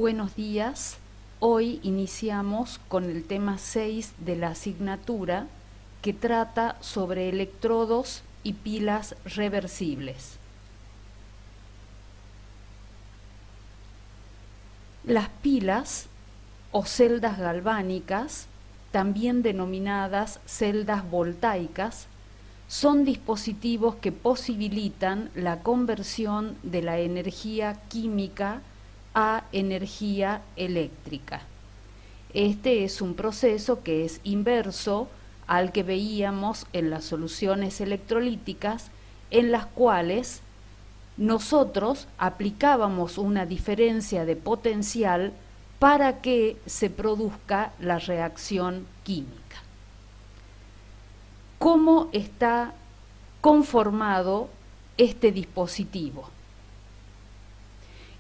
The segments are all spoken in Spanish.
Buenos días. Hoy iniciamos con el tema 6 de la asignatura que trata sobre electrodos y pilas reversibles. Las pilas o celdas galvánicas, también denominadas celdas voltaicas, son dispositivos que posibilitan la conversión de la energía química a energía eléctrica. Este es un proceso que es inverso al que veíamos en las soluciones electrolíticas, en las cuales nosotros aplicábamos una diferencia de potencial para que se produzca la reacción química. ¿Cómo está conformado este dispositivo?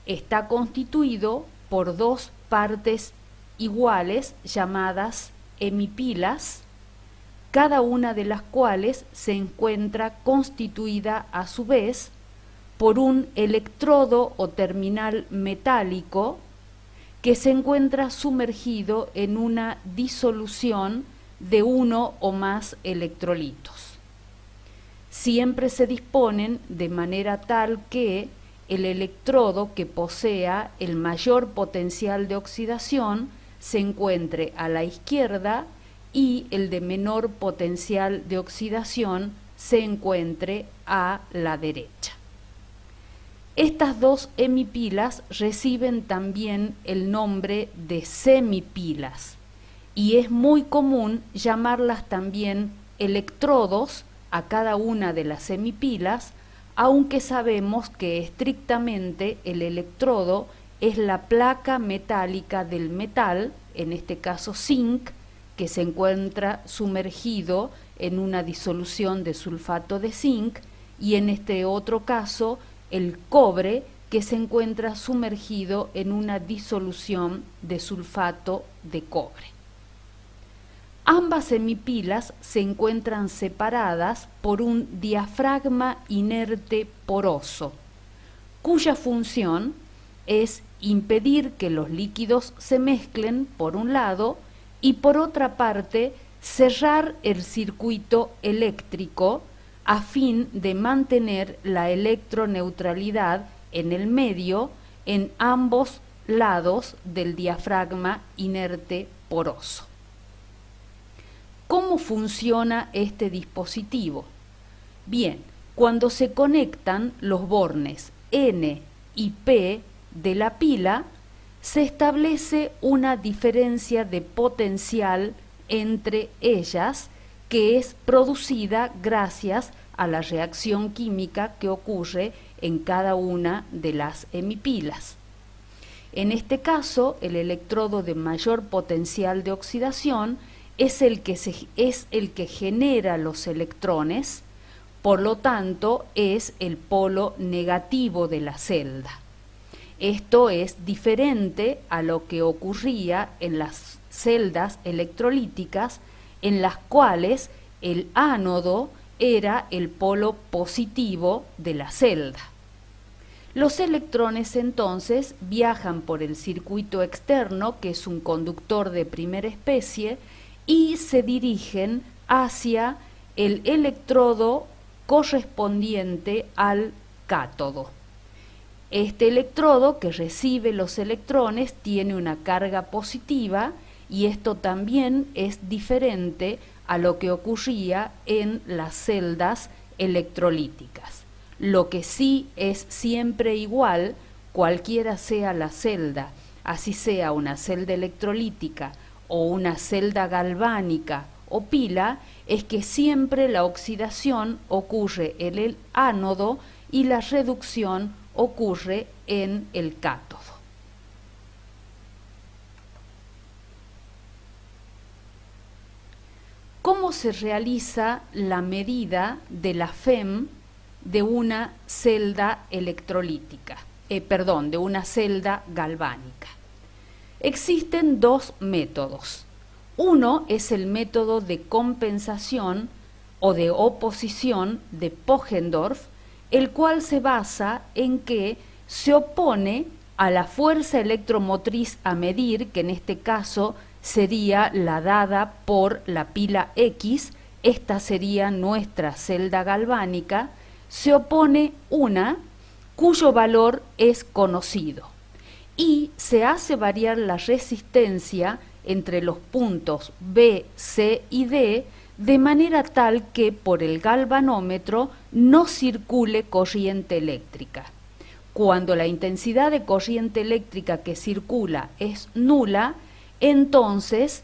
Está constituido por dos partes iguales llamadas hemipilas, cada una de las cuales se encuentra constituida a su vez por un electrodo o terminal metálico que se encuentra sumergido en una disolución de uno o más electrolitos. Siempre se disponen de manera tal que el electrodo que posea el mayor potencial de oxidación se encuentre a la izquierda y el de menor potencial de oxidación se encuentre a la derecha. Estas dos hemipilas reciben también el nombre de semipilas y es muy común llamarlas también electrodos a cada una de las semipilas, aunque sabemos que estrictamente el electrodo es la placa metálica del metal, en este caso zinc, que se encuentra sumergido en una disolución de sulfato de zinc, y en este otro caso el cobre, que se encuentra sumergido en una disolución de sulfato de cobre. Ambas semipilas se encuentran separadas por un diafragma inerte poroso, cuya función es impedir que los líquidos se mezclen por un lado y por otra parte cerrar el circuito eléctrico a fin de mantener la electroneutralidad en el medio en ambos lados del diafragma inerte poroso. ¿Cómo funciona este dispositivo? Bien, cuando se conectan los bornes N y P de la pila, se establece una diferencia de potencial entre ellas que es producida gracias a la reacción química que ocurre en cada una de las hemipilas. En este caso, el electrodo de mayor potencial de oxidación es el que genera los electrones, por lo tanto es el polo negativo de la celda. Esto es diferente a lo que ocurría en las celdas electrolíticas, en las cuales el ánodo era el polo positivo de la celda. Los electrones entonces viajan por el circuito externo, que es un conductor de primera especie, y se dirigen hacia el electrodo correspondiente al cátodo. Este electrodo que recibe los electrones tiene una carga positiva y esto también es diferente a lo que ocurría en las celdas electrolíticas. Lo que sí es siempre igual, cualquiera sea la celda, así sea una celda electrolítica o una celda galvánica o pila, es que siempre la oxidación ocurre en el ánodo y la reducción ocurre en el cátodo. ¿Cómo se realiza la medida de la FEM de una celda electrolítica? De una celda galvánica. Existen dos métodos. Uno es el método de compensación o de oposición de Poggendorff, el cual se basa en que se opone a la fuerza electromotriz a medir, que en este caso sería la dada por la pila X, esta sería nuestra celda galvánica, se opone una cuyo valor es conocido y se hace variar la resistencia entre los puntos B, C y D de manera tal que por el galvanómetro no circule corriente eléctrica. Cuando la intensidad de corriente eléctrica que circula es nula, entonces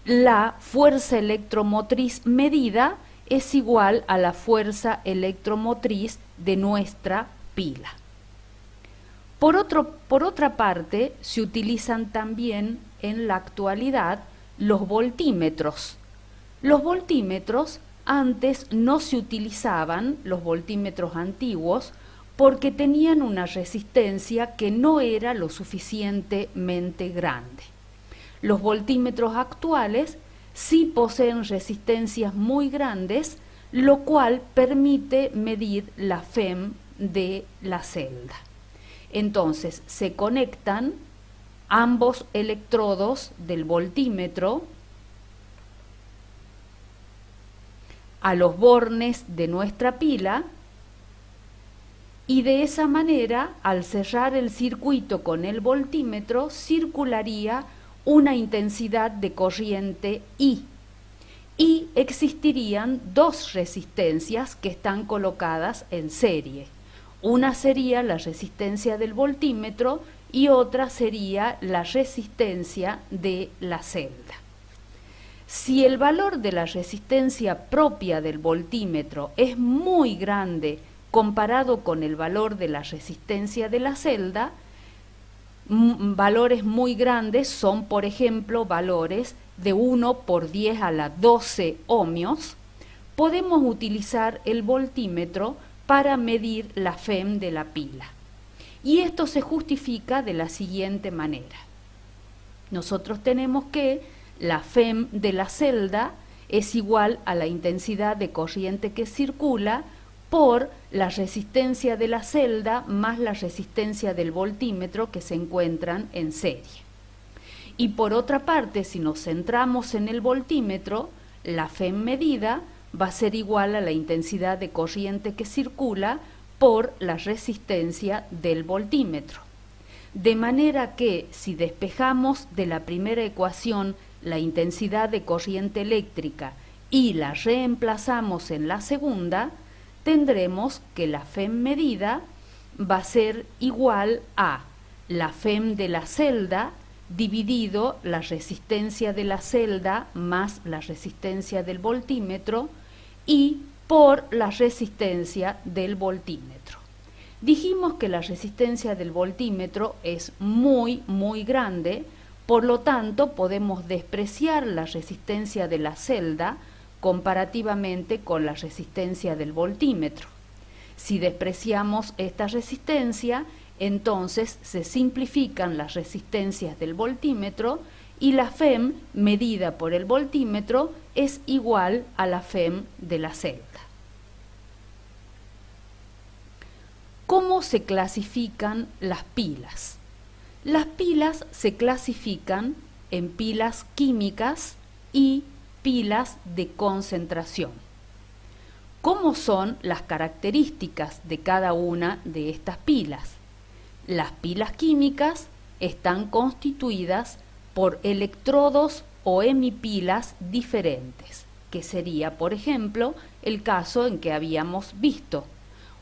la fuerza electromotriz medida es igual a la fuerza electromotriz de nuestra pila. Por otra parte, se utilizan también en la actualidad los voltímetros. Los voltímetros antes no se utilizaban, los voltímetros antiguos, porque tenían una resistencia que no era lo suficientemente grande. Los voltímetros actuales sí poseen resistencias muy grandes, lo cual permite medir la FEM de la celda. Entonces se conectan ambos electrodos del voltímetro a los bornes de nuestra pila y de esa manera, al cerrar el circuito con el voltímetro, circularía una intensidad de corriente I y existirían dos resistencias que están colocadas en serie. Una sería la resistencia del voltímetro y otra sería la resistencia de la celda. Si el valor de la resistencia propia del voltímetro es muy grande comparado con el valor de la resistencia de la celda, valores muy grandes son, por ejemplo, valores de 1 por 10 a la 12 ohmios, podemos utilizar el voltímetro para medir la FEM de la pila. Y esto se justifica de la siguiente manera. Nosotros tenemos que la FEM de la celda es igual a la intensidad de corriente que circula por la resistencia de la celda más la resistencia del voltímetro que se encuentran en serie. Y por otra parte, si nos centramos en el voltímetro, la FEM medida va a ser igual a la intensidad de corriente que circula por la resistencia del voltímetro. De manera que si despejamos de la primera ecuación la intensidad de corriente eléctrica y la reemplazamos en la segunda, tendremos que la FEM medida va a ser igual a la FEM de la celda dividido la resistencia de la celda más la resistencia del voltímetro y por la resistencia del voltímetro. Dijimos que la resistencia del voltímetro es muy grande, por lo tanto podemos despreciar la resistencia de la celda comparativamente con la resistencia del voltímetro. Si despreciamos esta resistencia, entonces se simplifican las resistencias del voltímetro y la FEM medida por el voltímetro es igual a la FEM de la celda. ¿Cómo se clasifican las pilas? Las pilas se clasifican en pilas químicas y pilas de concentración. ¿Cómo son las características de cada una de estas pilas? Las pilas químicas están constituidas por electrodos o hemipilas diferentes, que sería, por ejemplo, el caso en que habíamos visto.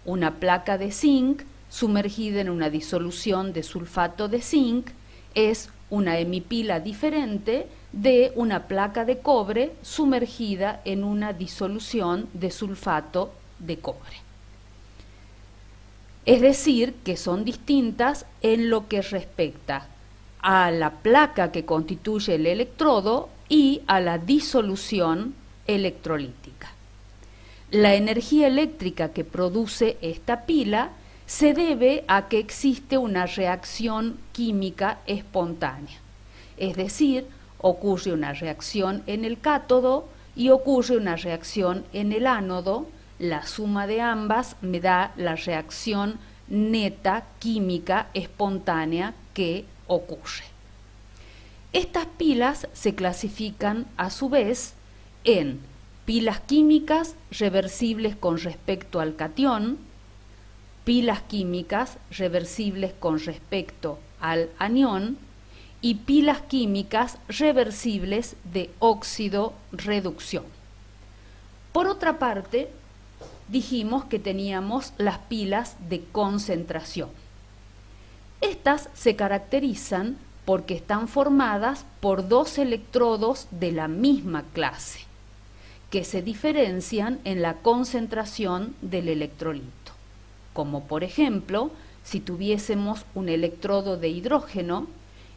Una placa de zinc sumergida en una disolución de sulfato de zinc es una hemipila diferente de una placa de cobre sumergida en una disolución de sulfato de cobre. Es decir, que son distintas en lo que respecta a la placa que constituye el electrodo y a la disolución electrolítica. La energía eléctrica que produce esta pila se debe a que existe una reacción química espontánea, es decir, ocurre una reacción en el cátodo y ocurre una reacción en el ánodo, la suma de ambas me da la reacción neta química espontánea que ocurre. Estas pilas se clasifican a su vez en pilas químicas reversibles con respecto al catión, pilas químicas reversibles con respecto al anión y pilas químicas reversibles de óxido-reducción. Por otra parte, dijimos que teníamos las pilas de concentración. Estas se caracterizan porque están formadas por dos electrodos de la misma clase, que se diferencian en la concentración del electrolito. Como por ejemplo, si tuviésemos un electrodo de hidrógeno,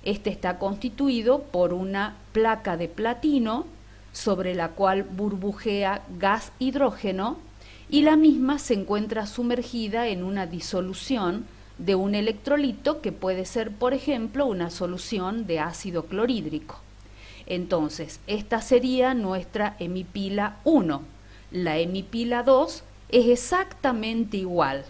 este está constituido por una placa de platino sobre la cual burbujea gas hidrógeno y la misma se encuentra sumergida en una disolución de un electrolito que puede ser, por ejemplo, una solución de ácido clorhídrico. Entonces, esta sería nuestra hemipila 1. La hemipila 2 es exactamente igual.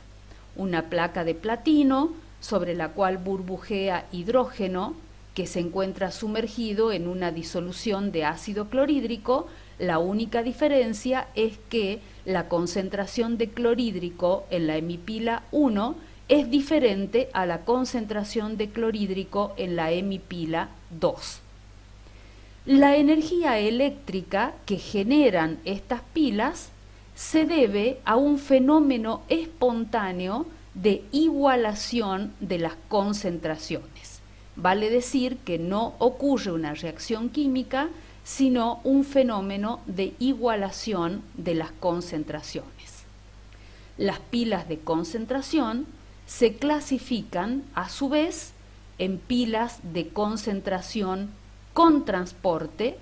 Una placa de platino sobre la cual burbujea hidrógeno que se encuentra sumergido en una disolución de ácido clorhídrico. La única diferencia es que la concentración de clorhídrico en la hemipila 1 es diferente a la concentración de clorhídrico en la hemipila 2. La energía eléctrica que generan estas pilas se debe a un fenómeno espontáneo de igualación de las concentraciones. Vale decir que no ocurre una reacción química, sino un fenómeno de igualación de las concentraciones. Las pilas de concentración se clasifican a su vez en pilas de concentración con transporte.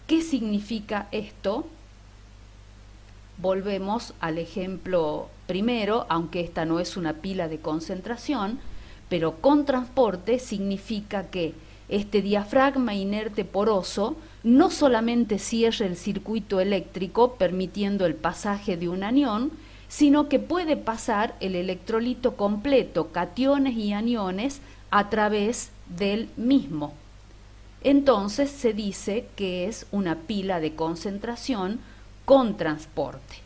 ¿Qué significa esto? Volvemos al ejemplo primero, aunque esta no es una pila de concentración, pero con transporte significa que este diafragma inerte poroso no solamente cierra el circuito eléctrico permitiendo el pasaje de un anión, sino que puede pasar el electrolito completo, cationes y aniones, a través del mismo. Entonces se dice que es una pila de concentración con transporte.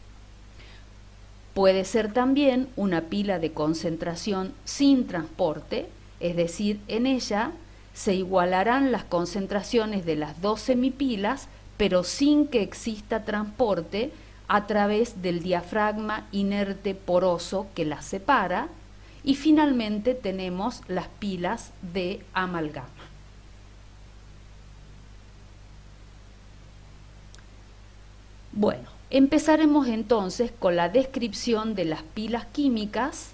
Puede ser también una pila de concentración sin transporte, es decir, en ella se igualarán las concentraciones de las dos semipilas, pero sin que exista transporte a través del diafragma inerte poroso que las separa, y finalmente tenemos las pilas de amalgama. Bueno, empezaremos entonces con la descripción de las pilas químicas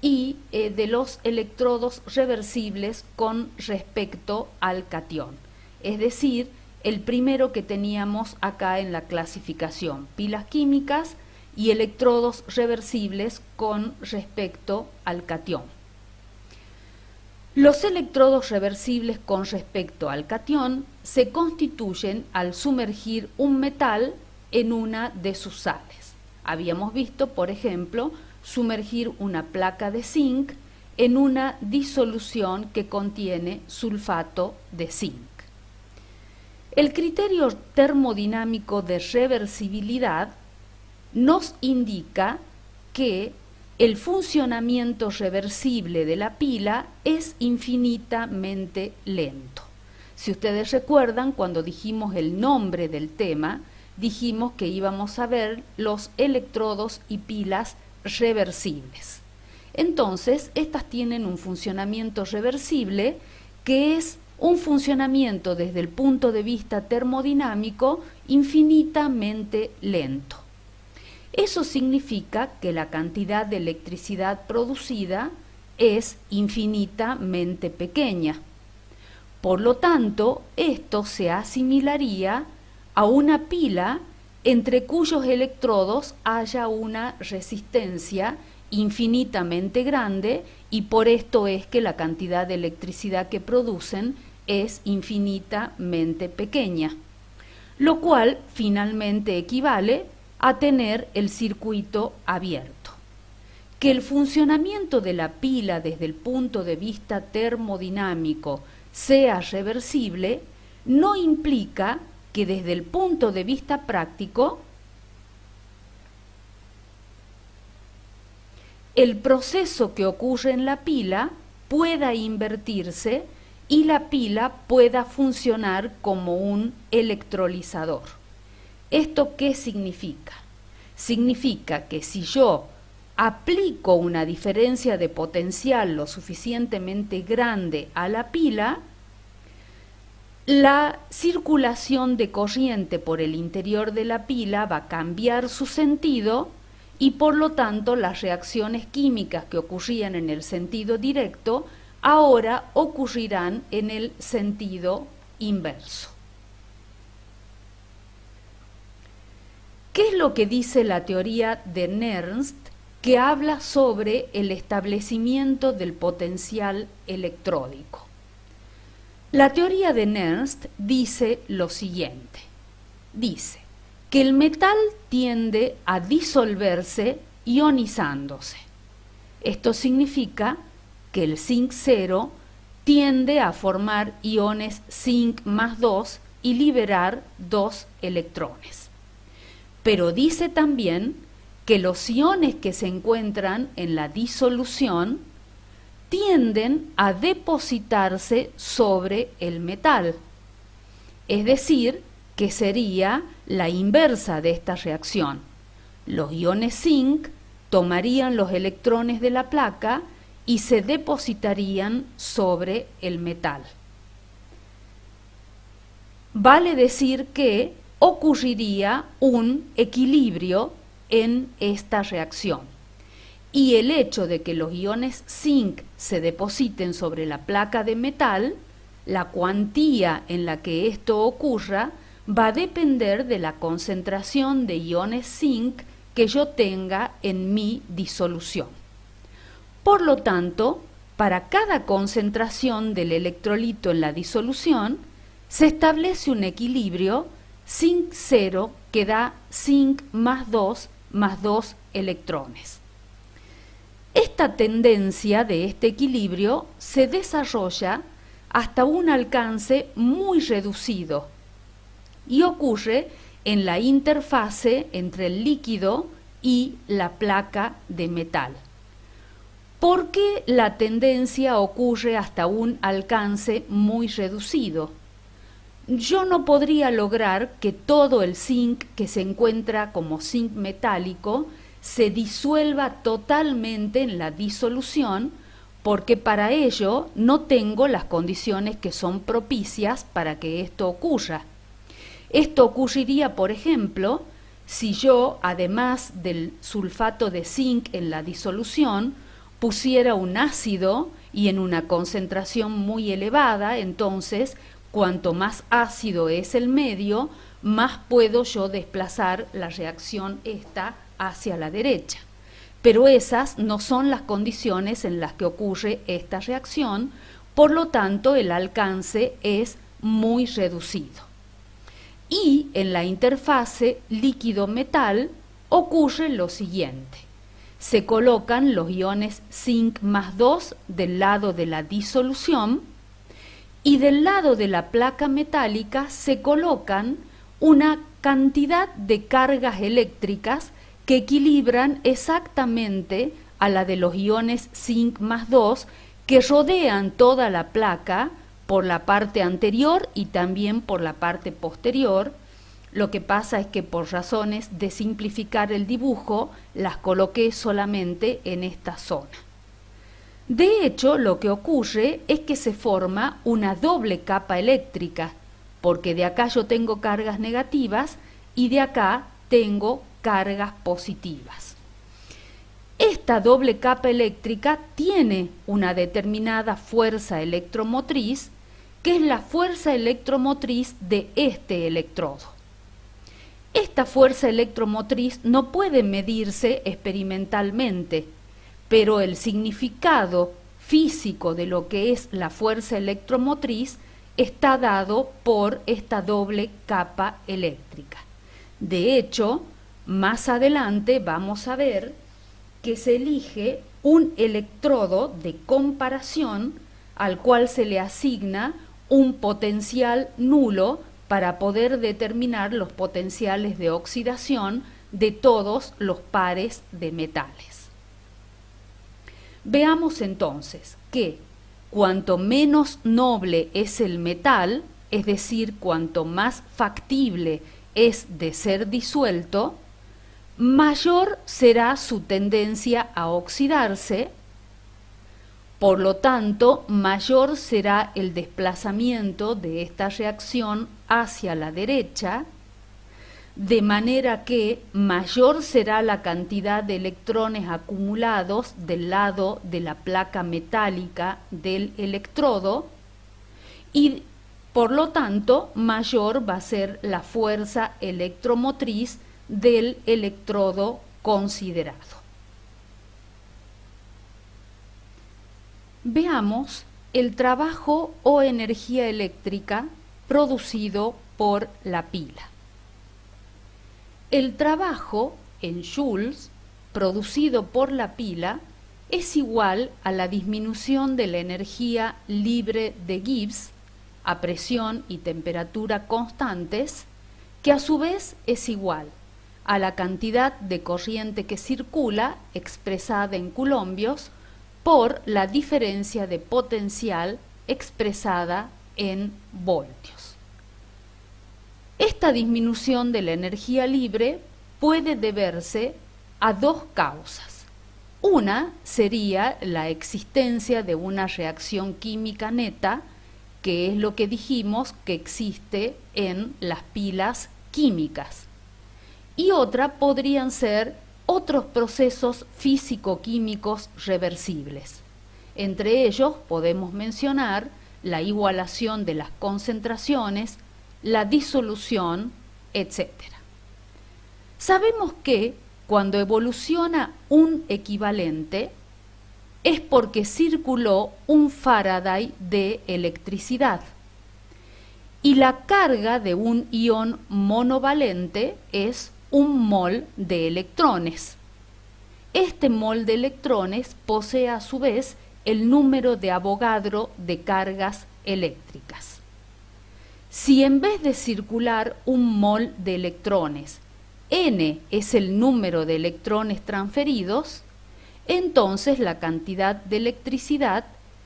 y de los electrodos reversibles con respecto al catión, es decir, el primero que teníamos acá en la clasificación, pilas químicas y electrodos reversibles con respecto al catión. Los electrodos reversibles con respecto al catión se constituyen al sumergir un metal en una de sus sales. Habíamos visto, por ejemplo, sumergir una placa de zinc en una disolución que contiene sulfato de zinc. El criterio termodinámico de reversibilidad nos indica que el funcionamiento reversible de la pila es infinitamente lento. Si ustedes recuerdan, cuando dijimos el nombre del tema, dijimos que íbamos a ver los electrodos y pilas reversibles. Entonces, estas tienen un funcionamiento reversible que es un funcionamiento desde el punto de vista termodinámico infinitamente lento. Eso significa que la cantidad de electricidad producida es infinitamente pequeña. Por lo tanto, esto se asimilaría a una pila entre cuyos electrodos haya una resistencia infinitamente grande, y por esto es que la cantidad de electricidad que producen es infinitamente pequeña, lo cual finalmente equivale a tener el circuito abierto. que el funcionamiento de la pila desde el punto de vista termodinámico sea reversible no implica que desde el punto de vista práctico el proceso que ocurre en la pila pueda invertirse y la pila pueda funcionar como un electrolizador. ¿Esto qué significa? Significa que si yo aplico una diferencia de potencial lo suficientemente grande a la pila, la circulación de corriente por el interior de la pila va a cambiar su sentido y por lo tanto las reacciones químicas que ocurrían en el sentido directo ahora ocurrirán en el sentido inverso. ¿Qué es lo que dice la teoría de Nernst, que habla sobre el establecimiento del potencial electródico? La teoría de Nernst dice lo siguiente. Dice que el metal tiende a disolverse ionizándose. Esto significa que el zinc 0 tiende a formar iones zinc más 2 y liberar 2 electrones. Pero dice también que los iones que se encuentran en la disolución tienden a depositarse sobre el metal, es decir, que sería la inversa de esta reacción. Los iones zinc tomarían los electrones de la placa y se depositarían sobre el metal. Vale decir que ocurriría un equilibrio en esta reacción. Y el hecho de que los iones zinc se depositen sobre la placa de metal, la cuantía en la que esto ocurra va a depender de la concentración de iones zinc que yo tenga en mi disolución. Por lo tanto, para cada concentración del electrolito en la disolución, se establece un equilibrio zinc 0 que da zinc más 2 electrones. Esta tendencia de este equilibrio se desarrolla hasta un alcance muy reducido y ocurre en la interfase entre el líquido y la placa de metal. ¿Por qué la tendencia ocurre hasta un alcance muy reducido? Yo no podría lograr que todo el zinc que se encuentra como zinc metálico se disuelva totalmente en la disolución, porque para ello no tengo las condiciones que son propicias para que esto ocurra. Esto ocurriría, por ejemplo, si yo, además del sulfato de zinc en la disolución, pusiera un ácido y en una concentración muy elevada. Entonces, cuanto más ácido es el medio, más puedo yo desplazar la reacción esta hacia la derecha. Pero esas no son las condiciones en las que ocurre esta reacción, por lo tanto el alcance es muy reducido. Y en la interfase líquido-metal ocurre lo siguiente. Se colocan los iones zinc más 2 del lado de la disolución y del lado de la placa metálica se colocan una cantidad de cargas eléctricas que equilibran exactamente a la de los iones zinc más 2 que rodean toda la placa por la parte anterior y también por la parte posterior. Lo que pasa es que por razones de simplificar el dibujo las coloqué solamente en esta zona. De hecho, lo que ocurre es que se forma una doble capa eléctrica, porque de acá yo tengo cargas negativas y de acá tengo cargas positivas. Esta doble capa eléctrica tiene una determinada fuerza electromotriz, que es la fuerza electromotriz de este electrodo. Esta fuerza electromotriz no puede medirse experimentalmente, pero el significado físico de lo que es la fuerza electromotriz está dado por esta doble capa eléctrica. De hecho, más adelante vamos a ver que se elige un electrodo de comparación al cual se le asigna un potencial nulo para poder determinar los potenciales de oxidación de todos los pares de metales. Veamos entonces que cuanto menos noble es el metal, es decir, cuanto más factible es de ser disuelto, mayor será su tendencia a oxidarse. Por lo tanto, mayor será el desplazamiento de esta reacción hacia la derecha, de manera que mayor será la cantidad de electrones acumulados del lado de la placa metálica del electrodo y, por lo tanto, mayor va a ser la fuerza electromotriz del electrodo considerado. Veamos el trabajo o energía eléctrica producido por la pila. El trabajo en joules producido por la pila es igual a la disminución de la energía libre de Gibbs a presión y temperatura constantes, que a su vez es igual a la cantidad de corriente que circula expresada en coulombios por la diferencia de potencial expresada en voltios. Esta disminución de la energía libre puede deberse a dos causas. Una sería la existencia de una reacción química neta, que es lo que dijimos que existe en las pilas químicas. Y otra podrían ser otros procesos físico-químicos reversibles. Entre ellos podemos mencionar la igualación de las concentraciones, la disolución, etc. Sabemos que cuando evoluciona un equivalente es porque circuló un Faraday de electricidad y la carga de un ion monovalente es un mol de electrones. Este mol de electrones posee a su vez el número de Avogadro de cargas eléctricas. Si en vez de circular un mol de electrones, n es el número de electrones transferidos, entonces la cantidad de electricidad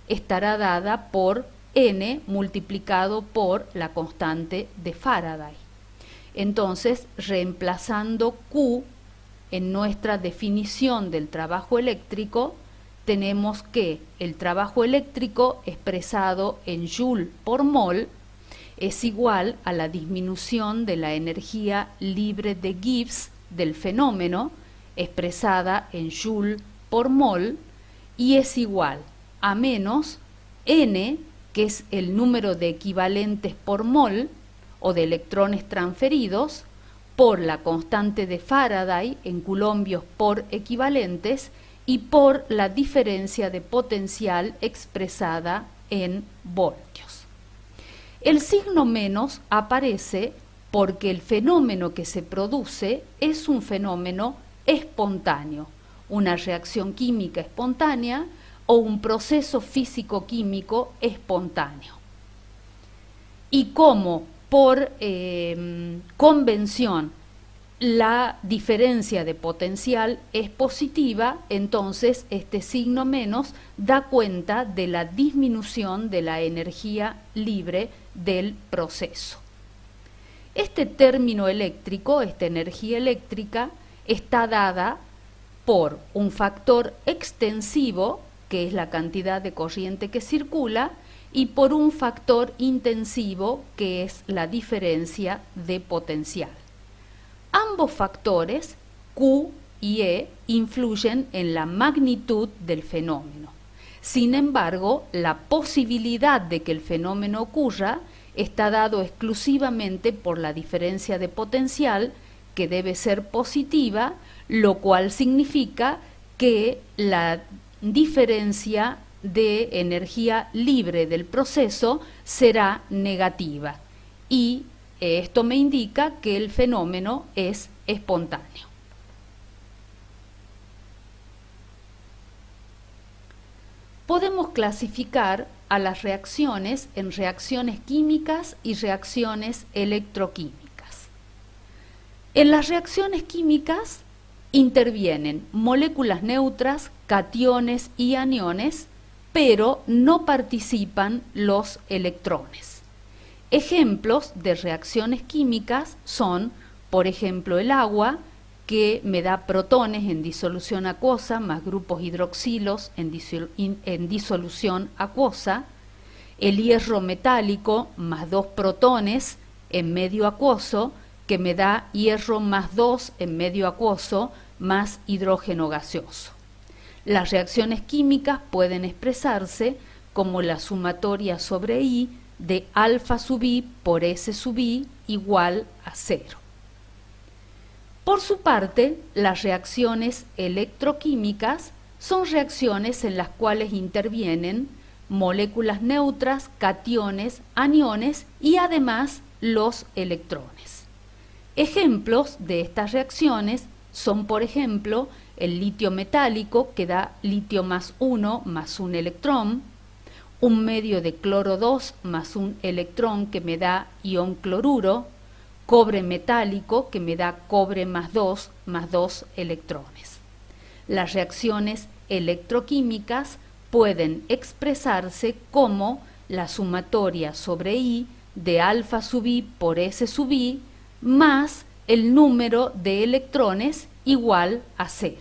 estará dada por n multiplicado por la constante de Faraday. Entonces, reemplazando Q en nuestra definición del trabajo eléctrico, tenemos que el trabajo eléctrico expresado en Joule por mol es igual a la disminución de la energía libre de Gibbs del fenómeno, expresada en Joule por mol, y es igual a menos n, que es el número de equivalentes por mol, o de electrones transferidos, por la constante de Faraday en coulombios por equivalentes y por la diferencia de potencial expresada en voltios. El signo menos aparece porque el fenómeno que se produce es un fenómeno espontáneo, una reacción química espontánea o un proceso físico-químico espontáneo. Y como por convención la diferencia de potencial es positiva, entonces este signo menos da cuenta de la disminución de la energía libre del proceso. Este término eléctrico, esta energía eléctrica, está dada por un factor extensivo, que es la cantidad de corriente que circula, y por un factor intensivo, que es la diferencia de potencial. Ambos factores, Q y E, influyen en la magnitud del fenómeno. Sin embargo, la posibilidad de que el fenómeno ocurra está dado exclusivamente por la diferencia de potencial, que debe ser positiva, lo cual significa que la diferencia de energía libre del proceso será negativa, y esto me indica que el fenómeno es espontáneo. podemos clasificar a las reacciones en reacciones químicas y reacciones electroquímicas. En las reacciones químicas intervienen moléculas neutras, cationes y aniones, pero no participan los electrones. Ejemplos de reacciones químicas son, por ejemplo, el agua, que me da protones en disolución acuosa más grupos hidroxilos en disolución acuosa, el hierro metálico más 2 protones en medio acuoso, que me da hierro más 2 en medio acuoso más hidrógeno gaseoso. Las reacciones químicas pueden expresarse como la sumatoria sobre I de alfa sub I por S sub I igual a 0. Por su parte, las reacciones electroquímicas son reacciones en las cuales intervienen moléculas neutras, cationes, aniones y además los electrones. Ejemplos de estas reacciones son, por ejemplo, el litio metálico, que da litio más 1 más un electrón, un medio de cloro 2 más un electrón que me da ion cloruro, cobre metálico, que me da cobre más 2 electrones. Las reacciones electroquímicas pueden expresarse como la sumatoria sobre I de alfa sub I por S sub I más el número de electrones igual a 0.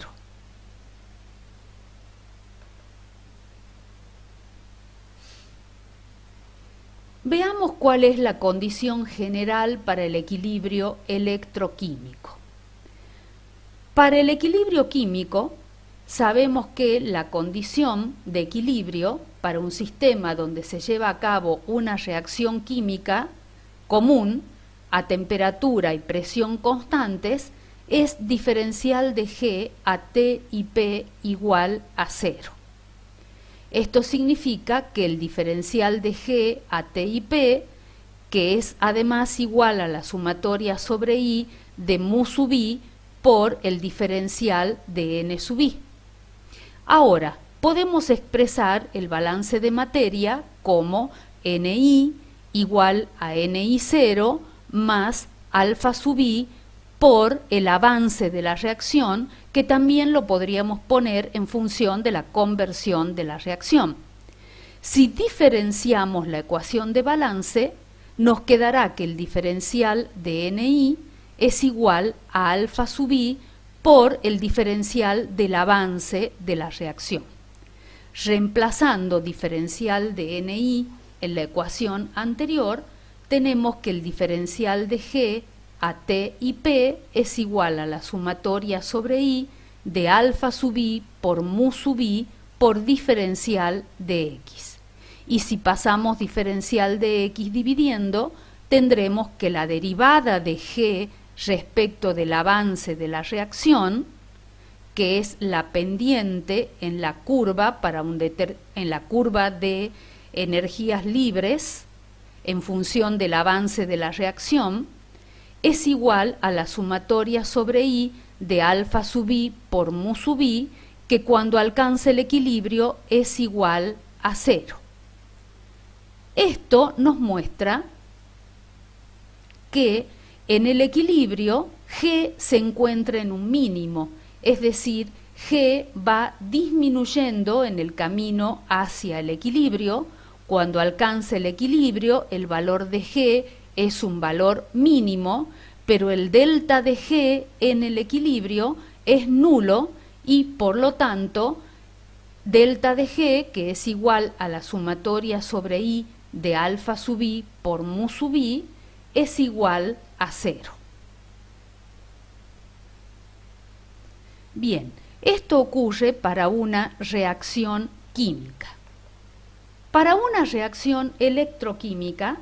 Veamos cuál es la condición general para el equilibrio electroquímico. Para el equilibrio químico, sabemos que la condición de equilibrio para un sistema donde se lleva a cabo una reacción química común a temperatura y presión constantes es diferencial de G a T y P igual a 0. Esto significa que el diferencial de G a T y P, que es además igual a la sumatoria sobre I de mu sub I por el diferencial de N sub I. Ahora, podemos expresar el balance de materia como Ni igual a Ni0 más alfa sub I por el avance de la reacción, que también lo podríamos poner en función de la conversión de la reacción. Si diferenciamos la ecuación de balance, nos quedará que el diferencial de Ni es igual a alfa sub I por el diferencial del avance de la reacción. Reemplazando diferencial de Ni en la ecuación anterior, tenemos que el diferencial de G a T y P es igual a la sumatoria sobre I de alfa sub I por mu sub I por diferencial de X. Y si pasamos diferencial de X dividiendo, tendremos que la derivada de G respecto del avance de la reacción, que es la pendiente en la curva, en la curva de energías libres en función del avance de la reacción, es igual a la sumatoria sobre I de alfa sub I por mu sub I, que cuando alcance el equilibrio es igual a 0. Esto nos muestra que en el equilibrio G se encuentra en un mínimo, es decir, G va disminuyendo en el camino hacia el equilibrio. Cuando alcance el equilibrio, el valor de G es un valor mínimo, pero el delta de G en el equilibrio es nulo y por lo tanto delta de G, que es igual a la sumatoria sobre I de alfa sub I por mu sub I, es igual a 0. Bien, esto ocurre para una reacción química. Para una reacción electroquímica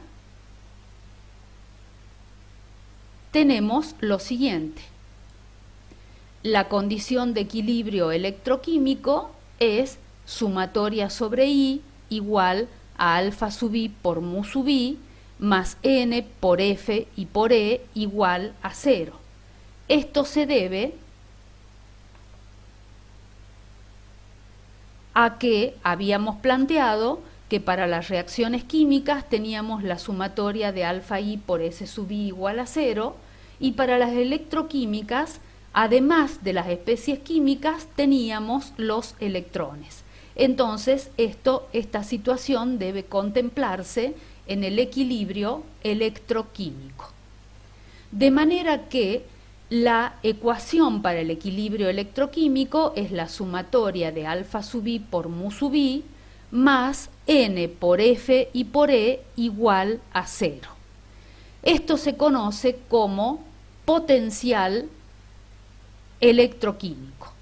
tenemos lo siguiente. La condición de equilibrio electroquímico es sumatoria sobre I igual a alfa sub I por mu sub I más N por F y por E igual a 0. Esto se debe a que habíamos planteado que para las reacciones químicas teníamos la sumatoria de alfa I por S sub I igual a 0, y para las electroquímicas, además de las especies químicas, teníamos los electrones. Entonces, esta situación debe contemplarse en el equilibrio electroquímico. De manera que la ecuación para el equilibrio electroquímico es la sumatoria de alfa sub I por mu sub I más N por F y por E igual a 0. Esto se conoce como potencial electroquímico.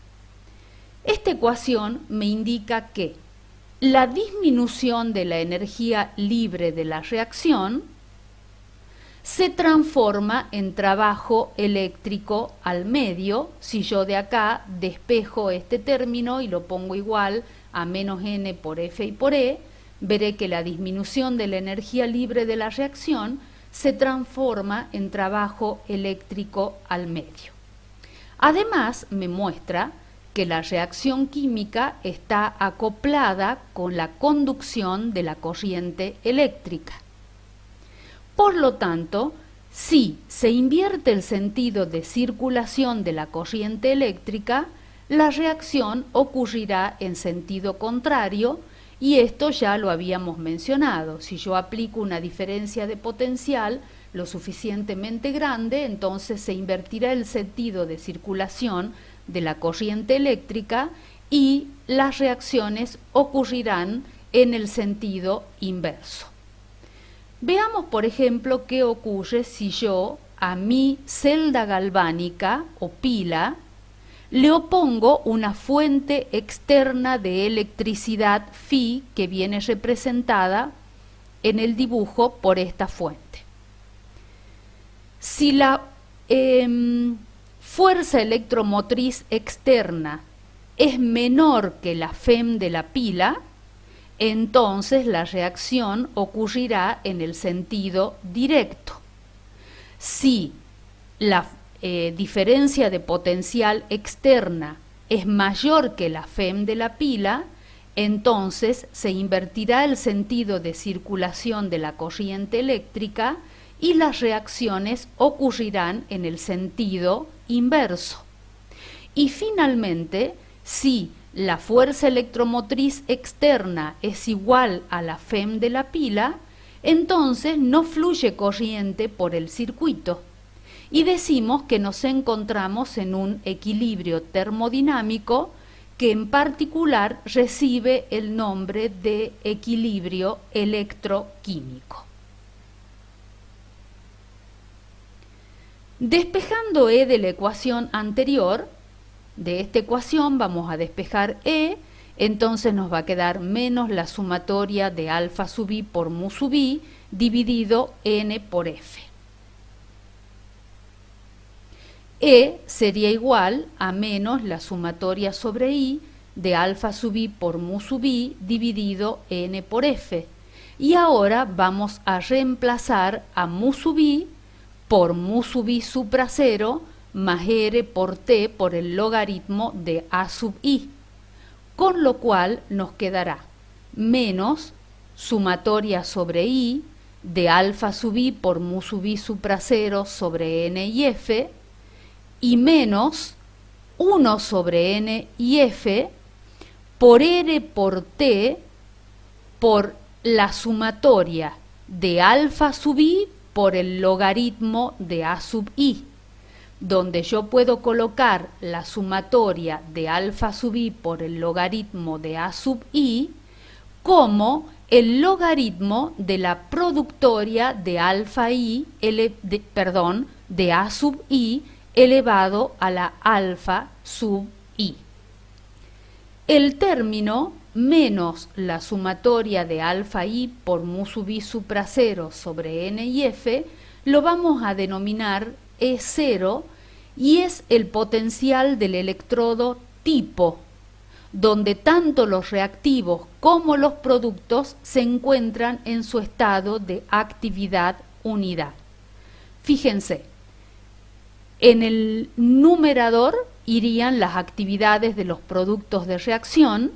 Esta ecuación me indica que la disminución de la energía libre de la reacción se transforma en trabajo eléctrico al medio. Si yo de acá despejo este término y lo pongo igual a menos N por F y por E, veré que la disminución de la energía libre de la reacción se transforma en trabajo eléctrico al medio. Además, me muestra que la reacción química está acoplada con la conducción de la corriente eléctrica. Por lo tanto, si se invierte el sentido de circulación de la corriente eléctrica, la reacción ocurrirá en sentido contrario, y esto ya lo habíamos mencionado. Si yo aplico una diferencia de potencial lo suficientemente grande, entonces se invertirá el sentido de circulación de la corriente eléctrica y las reacciones ocurrirán en el sentido inverso. Veamos, por ejemplo, qué ocurre si yo a mi celda galvánica o pila le opongo una fuente externa de electricidad Φ que viene representada en el dibujo por esta fuente. Si la fuerza electromotriz externa es menor que la FEM de la pila, entonces la reacción ocurrirá en el sentido directo. Si la diferencia de potencial externa es mayor que la FEM de la pila, entonces se invertirá el sentido de circulación de la corriente eléctrica y las reacciones ocurrirán en el sentido inverso. Y finalmente, si la fuerza electromotriz externa es igual a la FEM de la pila, entonces no fluye corriente por el circuito y decimos que nos encontramos en un equilibrio termodinámico que en particular recibe el nombre de equilibrio electroquímico. Despejando E de la ecuación anterior, de esta ecuación vamos a despejar E, entonces nos va a quedar menos la sumatoria de alfa sub I por mu sub I dividido N por F. E sería igual a menos la sumatoria sobre I de alfa sub I por mu sub I dividido N por F. Y ahora vamos a reemplazar a mu sub I por mu sub I supra 0 más R por T por el logaritmo de A sub I, con lo cual nos quedará menos sumatoria sobre I de alfa sub I por mu sub I supra 0 sobre N y F, y menos 1 sobre N y F por R por T por la sumatoria de alfa sub I por el logaritmo de A sub I, donde yo puedo colocar la sumatoria de alfa sub I por el logaritmo de A sub I como el logaritmo de la productoria de alfa I, de A sub I elevado a la alfa sub I. El término menos la sumatoria de alfa I por mu sub I supra 0 sobre N y F lo vamos a denominar E0 y es el potencial del electrodo tipo, donde tanto los reactivos como los productos se encuentran en su estado de actividad unidad. Fíjense, en el numerador irían las actividades de los productos de reacción,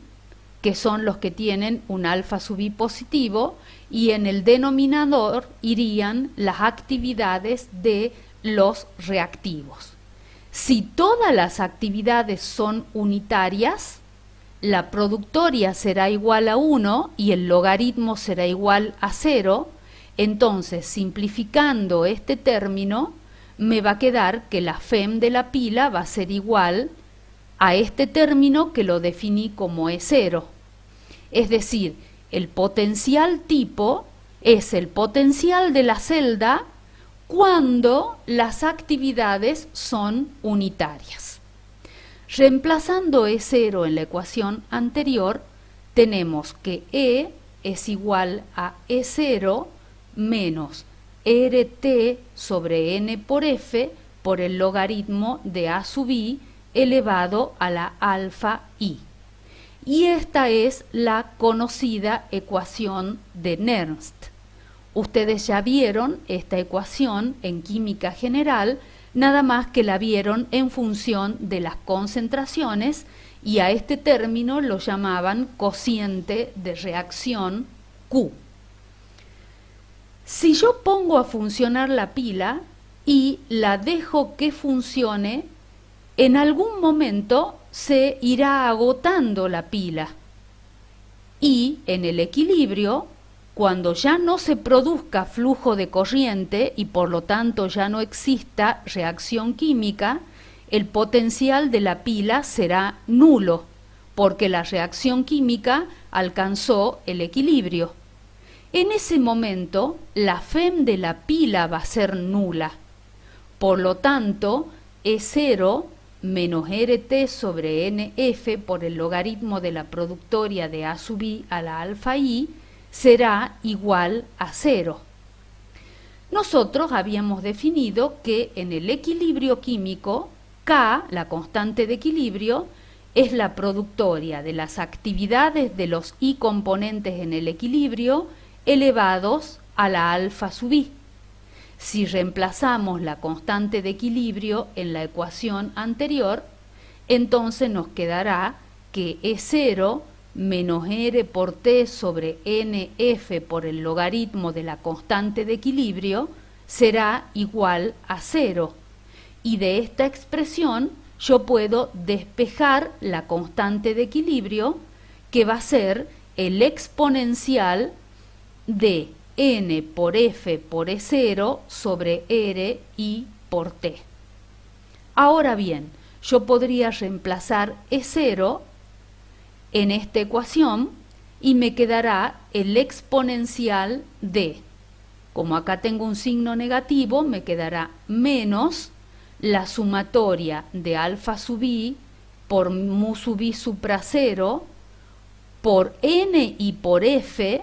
que son los que tienen un alfa sub i positivo, y en el denominador irían las actividades de los reactivos. Si todas las actividades son unitarias, la productoria será igual a 1 y el logaritmo será igual a 0, entonces simplificando este término, me va a quedar que la FEM de la pila va a ser igual a este término que lo definí como E0. Es decir, el potencial tipo es el potencial de la celda cuando las actividades son unitarias. Reemplazando E0 en la ecuación anterior, tenemos que E es igual a E0 menos RT sobre N por F por el logaritmo de A sub I elevado a la alfa I. Y esta es la conocida ecuación de Nernst. Ustedes ya vieron esta ecuación en química general, nada más que la vieron en función de las concentraciones, y a este término lo llamaban cociente de reacción Q. Si yo pongo a funcionar la pila y la dejo que funcione, en algún momento se irá agotando la pila, y en el equilibrio, cuando ya no se produzca flujo de corriente y por lo tanto ya no exista reacción química, el potencial de la pila será nulo, porque la reacción química alcanzó el equilibrio. En ese momento, la FEM de la pila va a ser nula. Por lo tanto, E0 menos RT sobre NF por el logaritmo de la productoria de A sub I a la alfa I será igual a 0. Nosotros habíamos definido que en el equilibrio químico, K, la constante de equilibrio, es la productoria de las actividades de los I componentes en el equilibrio elevados a la alfa sub I. Si reemplazamos la constante de equilibrio en la ecuación anterior, entonces nos quedará que E0 menos R por T sobre NF por el logaritmo de la constante de equilibrio será igual a 0. Y de esta expresión yo puedo despejar la constante de equilibrio, que va a ser el exponencial de N por F por E0 sobre R I por T. Ahora bien, yo podría reemplazar E0 en esta ecuación y me quedará el exponencial de, como acá tengo un signo negativo, me quedará menos la sumatoria de alfa sub I por mu sub I supra 0 por N y por F,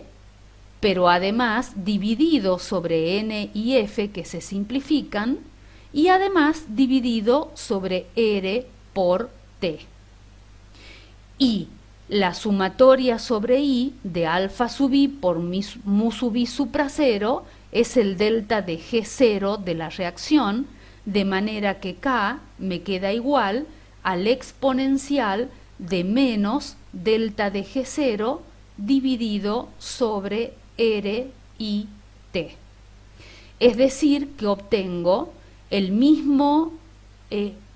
pero además dividido sobre N y F, que se simplifican, y además dividido sobre R por T. Y la sumatoria sobre I de alfa sub I por mu sub I supra 0 es el delta de G0 de la reacción, de manera que K me queda igual al exponencial de menos delta de G0 dividido sobre R I T. Es decir, que obtengo el mismo,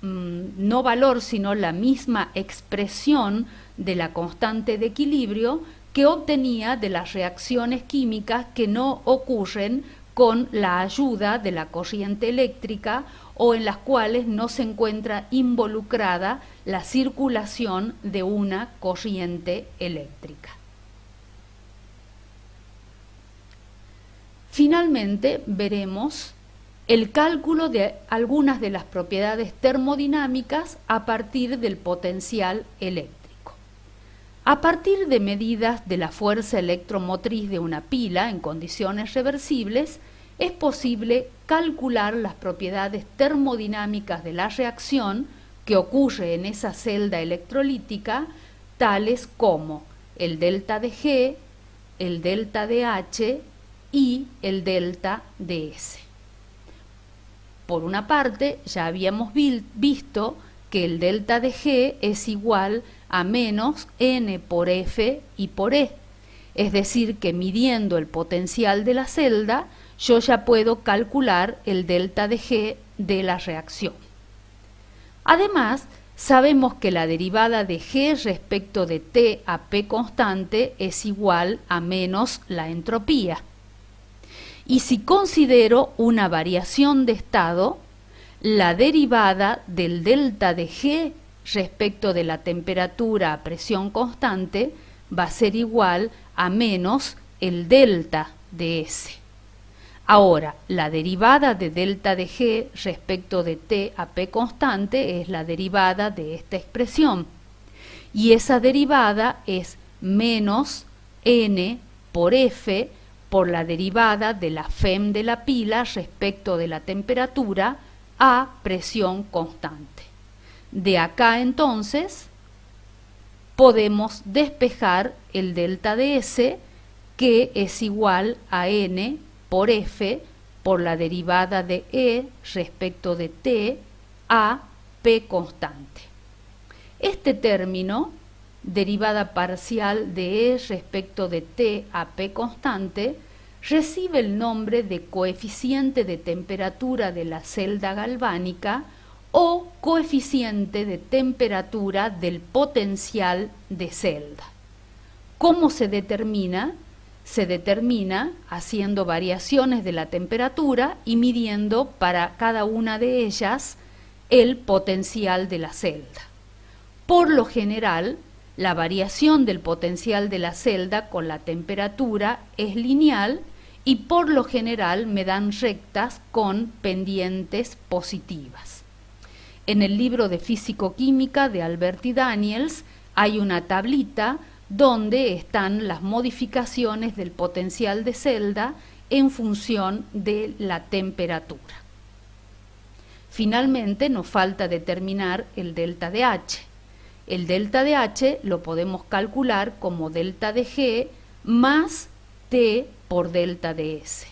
no valor, sino la misma expresión de la constante de equilibrio que obtenía de las reacciones químicas que no ocurren con la ayuda de la corriente eléctrica o en las cuales no se encuentra involucrada la circulación de una corriente eléctrica. Finalmente, veremos el cálculo de algunas de las propiedades termodinámicas a partir del potencial eléctrico. A partir de medidas de la fuerza electromotriz de una pila en condiciones reversibles, es posible calcular las propiedades termodinámicas de la reacción que ocurre en esa celda electrolítica, tales como el delta de G, el delta de H y el delta de S. Por una parte, ya habíamos visto que el delta de G es igual a menos N por F y por E. Es decir, que midiendo el potencial de la celda, yo ya puedo calcular el delta de G de la reacción. Además, sabemos que la derivada de G respecto de T a P constante es igual a menos la entropía. Y si considero una variación de estado, la derivada del delta de G respecto de la temperatura a presión constante va a ser igual a menos el delta de S. Ahora, la derivada de delta de G respecto de T a P constante es la derivada de esta expresión. Y esa derivada es menos N por F por la derivada de la FEM de la pila respecto de la temperatura a presión constante. De acá entonces podemos despejar el delta de S, que es igual a N por F por la derivada de E respecto de T a P constante. Este término, derivada parcial de E respecto de T a P constante, recibe el nombre de coeficiente de temperatura de la celda galvánica o coeficiente de temperatura del potencial de celda. ¿Cómo se determina? Se determina haciendo variaciones de la temperatura y midiendo para cada una de ellas el potencial de la celda. Por lo general, la variación del potencial de la celda con la temperatura es lineal y por lo general me dan rectas con pendientes positivas. En el libro de Físico-Química de Alberti Daniels hay una tablita donde están las modificaciones del potencial de celda en función de la temperatura. Finalmente nos falta determinar el delta de H. El delta de H lo podemos calcular como delta de G más T por delta de S.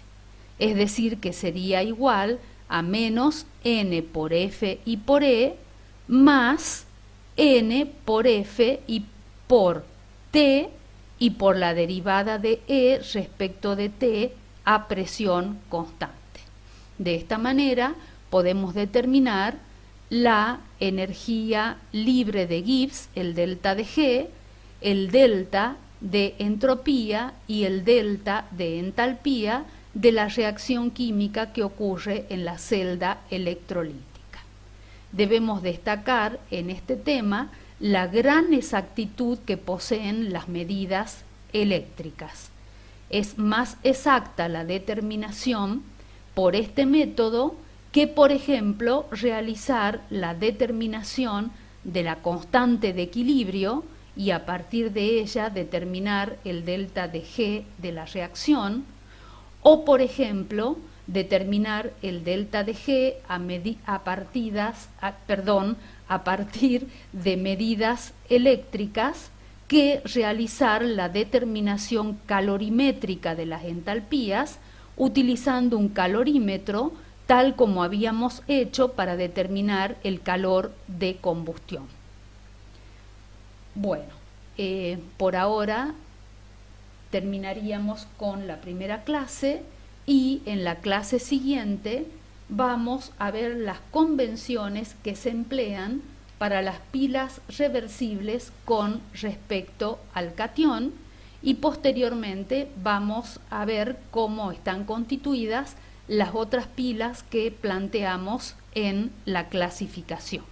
Es decir, que sería igual a menos N por F y por E más N por F y por T y por la derivada de E respecto de T a presión constante. De esta manera podemos determinar la energía libre de Gibbs, el delta de G, el delta de entropía y el delta de entalpía de la reacción química que ocurre en la celda electrolítica. Debemos destacar en este tema la gran exactitud que poseen las medidas eléctricas. Es más exacta la determinación por este método que, por ejemplo, realizar la determinación de la constante de equilibrio y a partir de ella determinar el delta de G de la reacción, o, por ejemplo, determinar el delta de G a partir de medidas eléctricas que realizar la determinación calorimétrica de las entalpías utilizando un calorímetro tal como habíamos hecho para determinar el calor de combustión. Bueno, por ahora terminaríamos con la primera clase y en la clase siguiente vamos a ver las convenciones que se emplean para las pilas reversibles con respecto al catión y posteriormente vamos a ver cómo están constituidas las otras pilas que planteamos en la clasificación.